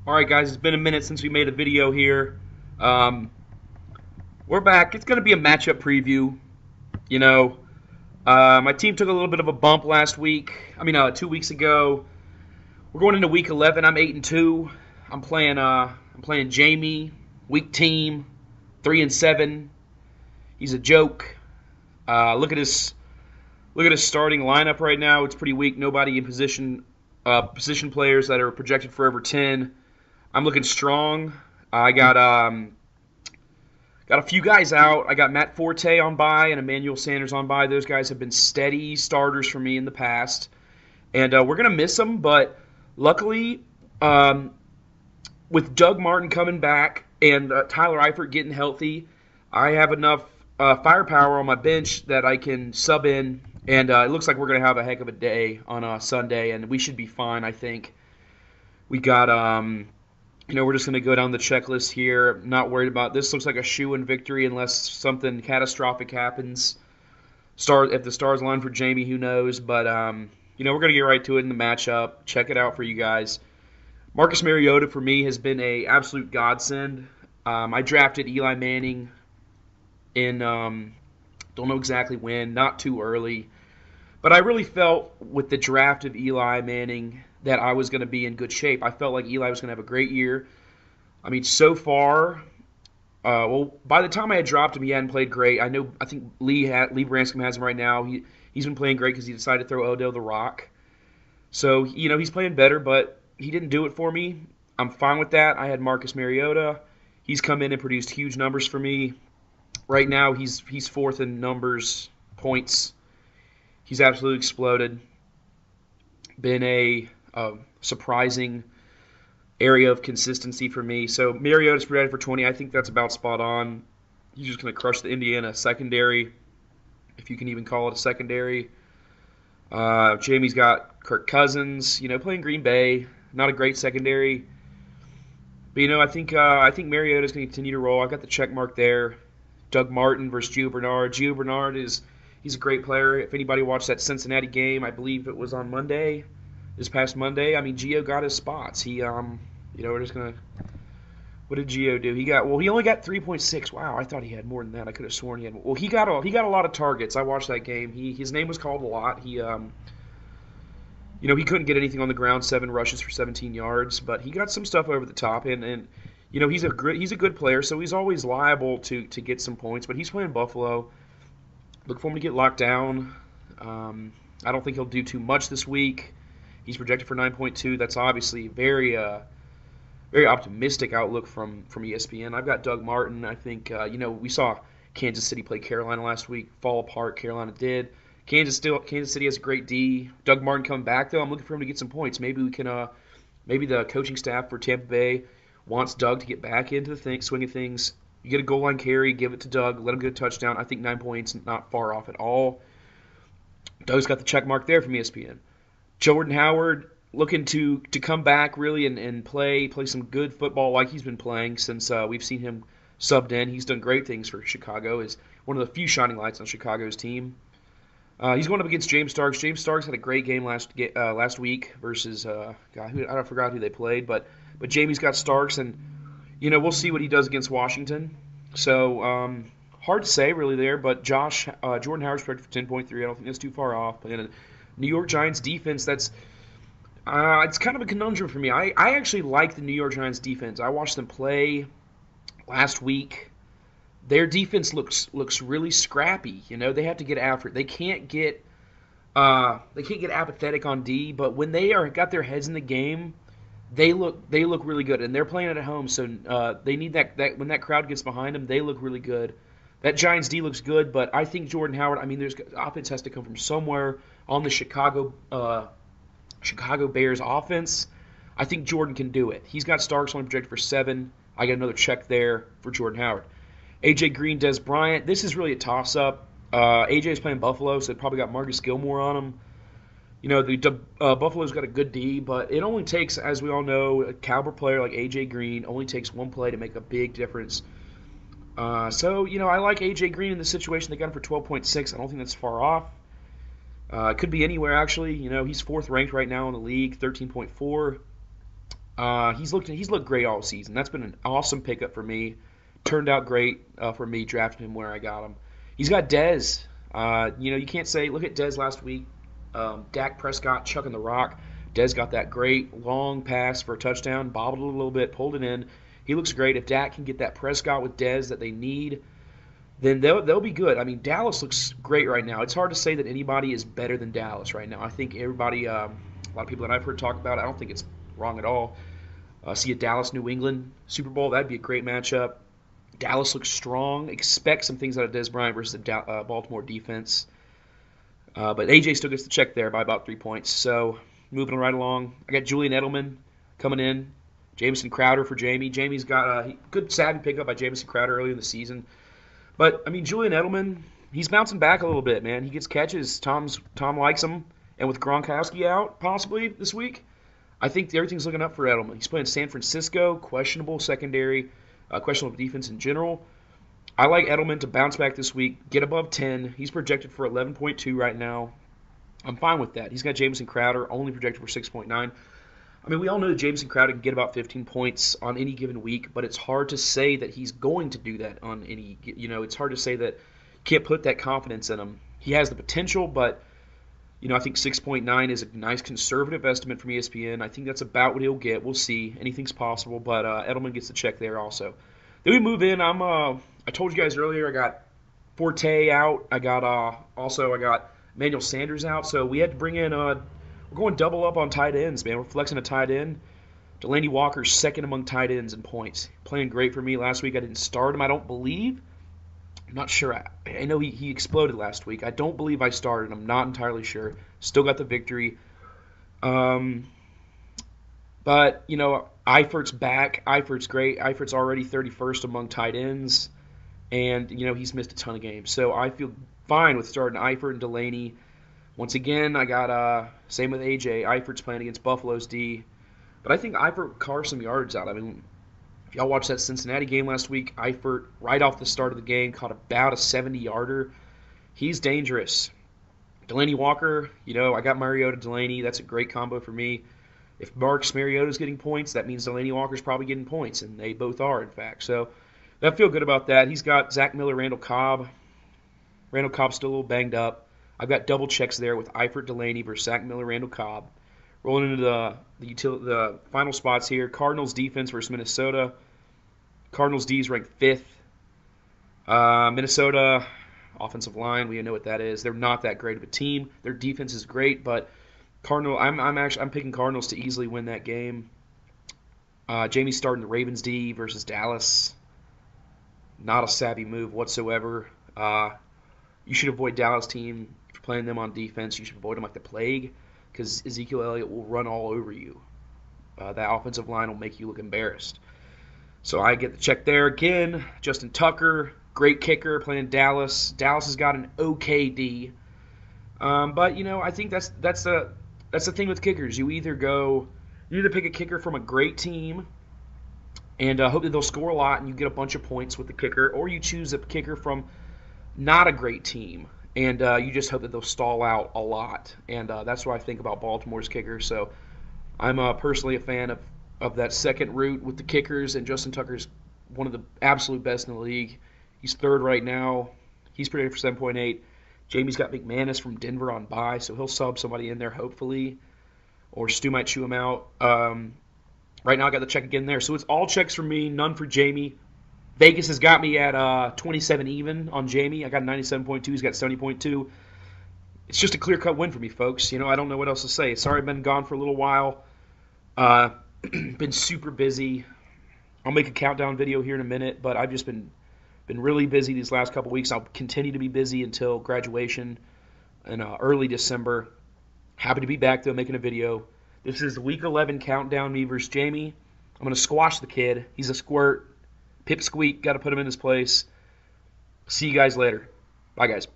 Alright guys, it's been a minute since we made a video here. Um, we're back. It's going to be a matchup preview. You know, my team took a little bit of a bump last week. 2 weeks ago. We're going into week 11. I'm 8-2. I'm playing Jamie, weak team, 3-7. He's a joke. Look at his starting lineup right now. It's pretty weak. Nobody in position players that are projected for over 10. I'm looking strong. I got a few guys out. I got Matt Forte on bye and Emmanuel Sanders on bye. Those guys have been steady starters for me in the past, and we're gonna miss them. But luckily, with Doug Martin coming back and Tyler Eifert getting healthy, I have enough firepower on my bench that I can sub in, and it looks like we're gonna have a heck of a day on Sunday, and we should be fine. I think we got we're just going to go down the checklist here. Not worried about this. Looks like a shoe-in victory unless something catastrophic happens. If the stars align for Jamie, who knows? But we're going to get right to it in the matchup. Check it out for you guys. Marcus Mariota for me has been a absolute godsend. I drafted Eli Manning in don't know exactly when, not too early, but I really felt with the draft of Eli Manning that I was going to be in good shape. I felt like Eli was going to have a great year. So far, by the time I had dropped him, he hadn't played great. I think Lee Branscombe has him right now. He's been playing great because he decided to throw Odell the rock. So he's playing better, but he didn't do it for me. I'm fine with that. I had Marcus Mariota. He's come in and produced huge numbers for me. Right now, he's fourth in numbers, points. He's absolutely exploded. Been a surprising area of consistency for me. So Mariota's projected for 20. I think that's about spot on. He's just going to crush the Indiana secondary, if you can even call it a secondary. Jamie's got Kirk Cousins, playing Green Bay. Not a great secondary. But, I think Mariota's going to continue to roll. I've got the check mark there. Doug Martin versus Gio Bernard. Gio Bernard he's a great player. If anybody watched that Cincinnati game, I believe it was on Monday. This past Monday, Gio got his spots. We're just gonna. What did Gio do? He only got 3.6. Wow, I thought he had more than that. I could have sworn he had. Well, he got a lot of targets. I watched that game. His name was called a lot. He couldn't get anything on the ground. 7 rushes for 17 yards, but he got some stuff over the top, and he's a good player, so he's always liable to get some points. But he's playing Buffalo. Look for him to get locked down. I don't think he'll do too much this week. He's projected for 9.2. That's obviously very optimistic outlook from ESPN. I've got Doug Martin. I think we saw Kansas City play Carolina last week, fall apart. Carolina did. Kansas City has a great D. Doug Martin coming back though. I'm looking for him to get some points. Maybe we can. Maybe the coaching staff for Tampa Bay wants Doug to get back into the swing of things. You get a goal line carry, give it to Doug, let him get a touchdown. I think 9 points, not far off at all. Doug's got the check mark there from ESPN. Jordan Howard looking to come back really and play some good football like he's been playing since we've seen him subbed in. He's done great things for Chicago. Is one of the few shining lights on Chicago's team. He's going up against James Starks. James Starks had a great game last week versus I forgot who they played, but Jamie's got Starks, and we'll see what he does against Washington. So hard to say really there, but Jordan Howard's projected for 10.3. I don't think that's too far off. Playing a New York Giants defense that's it's kind of a conundrum for me. I actually like the New York Giants defense. I watched them play last week. Their defense looks really scrappy. They have to get after it. They can't get apathetic on D, but when they got their heads in the game, they look really good, and they're playing it at home. So they need that when that crowd gets behind them, they look really good. That Giants D looks good, but I think Jordan Howard. There's offense has to come from somewhere on the Chicago Bears offense. I think Jordan can do it. He's got Starks only projected for 7. I got another check there for Jordan Howard. AJ Green, Des Bryant. This is really a toss-up. AJ is playing Buffalo, so they probably got Marcus Gilmore on him. Buffalo's got a good D, but it only takes, as we all know, a caliber player like AJ Green only takes one play to make a big difference. I like AJ Green in this situation. They got him for 12.6. I don't think that's far off. It could be anywhere, actually. He's 4th ranked right now in the league, 13.4. He's looked great all season. That's been an awesome pickup for me. Turned out great for me drafting him where I got him. He's got Dez. You can't say look at Dez last week. Dak Prescott chucking the rock. Dez got that great long pass for a touchdown, bobbled it a little bit, pulled it in. He looks great. If Dak can get that Prescott with Dez that they need, then they'll be good. I mean, Dallas looks great right now. It's hard to say that anybody is better than Dallas right now. I think everybody, a lot of people that I've heard talk about, I don't think it's wrong at all. See a Dallas New England Super Bowl, that'd be a great matchup. Dallas looks strong. Expect some things out of Dez Bryant versus the Baltimore defense. But AJ still gets the check there by about 3 points. So moving right along, I got Julian Edelman coming in. Jamison Crowder for Jamie. Jamie's got a good savvy pickup by Jamison Crowder early in the season. But, I mean, Julian Edelman, he's bouncing back a little bit, man. He gets catches. Tom likes him. And with Gronkowski out possibly this week, I think everything's looking up for Edelman. He's playing San Francisco, questionable secondary, questionable defense in general. I like Edelman to bounce back this week, get above 10. He's projected for 11.2 right now. I'm fine with that. He's got Jamison Crowder, only projected for 6.9. I mean, we all know that Jamison Crowder can get about 15 points on any given week, but it's hard to say that he's going to do that on any, it's hard to say that you can't put that confidence in him. He has the potential, but, I think 6.9 is a nice conservative estimate from ESPN. I think that's about what he'll get. We'll see. Anything's possible, but Edelman gets the check there also. Then we move in. I told you guys earlier I got Forte out. I got Emmanuel Sanders out, so we had to bring in we're going double up on tight ends, man. We're flexing a tight end. Delanie Walker's second among tight ends in points. Playing great for me last week. I didn't start him, I don't believe. I'm not sure. I know he exploded last week. I don't believe I started him. I'm not entirely sure. Still got the victory. But, Eifert's back. Eifert's great. Eifert's already 31st among tight ends. And, he's missed a ton of games. So I feel fine with starting Eifert and Delanie. Once again, I got same with AJ. Eifert's playing against Buffalo's D. But I think Eifert carved some yards out. I mean, if y'all watched that Cincinnati game last week, Eifert, right off the start of the game, caught about a 70-yarder. He's dangerous. Delanie Walker, I got Mariota Delanie. That's a great combo for me. If Marcus Mariota's getting points, that means Delanie Walker's probably getting points, and they both are, in fact. So I feel good about that. He's got Zach Miller, Randall Cobb. Randall Cobb's still a little banged up. I've got double checks there with Eifert Delanie versus Zach Miller, Randall Cobb. Rolling into the final spots here. Cardinals defense versus Minnesota. Cardinals D is ranked 5th. Minnesota offensive line, we know what that is. They're not that great of a team. Their defense is great, but I'm picking Cardinals to easily win that game. Jamie's starting the Ravens D versus Dallas. Not a savvy move whatsoever. You should avoid Dallas team. If you're playing them on defense, you should avoid them like the plague because Ezekiel Elliott will run all over you. That offensive line will make you look embarrassed. So I get the check there again. Justin Tucker, great kicker, playing Dallas. Dallas has got an okay D. But, I think that's the thing with kickers. You either pick a kicker from a great team and hope that they'll score a lot and you get a bunch of points with the kicker, or you choose a kicker from not a great team, and you just hope that they'll stall out a lot. And that's what I think about Baltimore's kicker. So I'm personally a fan of that second route with the kickers, and Justin Tucker's one of the absolute best in the league. He's 3rd right now. He's predicted for 7.8. Jamie's got McManus from Denver on bye, so he'll sub somebody in there hopefully, or Stu might chew him out. Right now I got the check again there. So it's all checks for me, none for Jamie. Vegas has got me at 27 even on Jamie. I got 97.2. He's got 70.2. It's just a clear-cut win for me, folks. I don't know what else to say. Sorry I've been gone for a little while. Been super busy. I'll make a countdown video here in a minute, but I've just been really busy these last couple weeks. I'll continue to be busy until graduation in early December. Happy to be back, though, making a video. This is the Week 11 countdown, me versus Jamie. I'm going to squash the kid. He's a squirt. Pipsqueak, got to put him in his place. See you guys later. Bye, guys.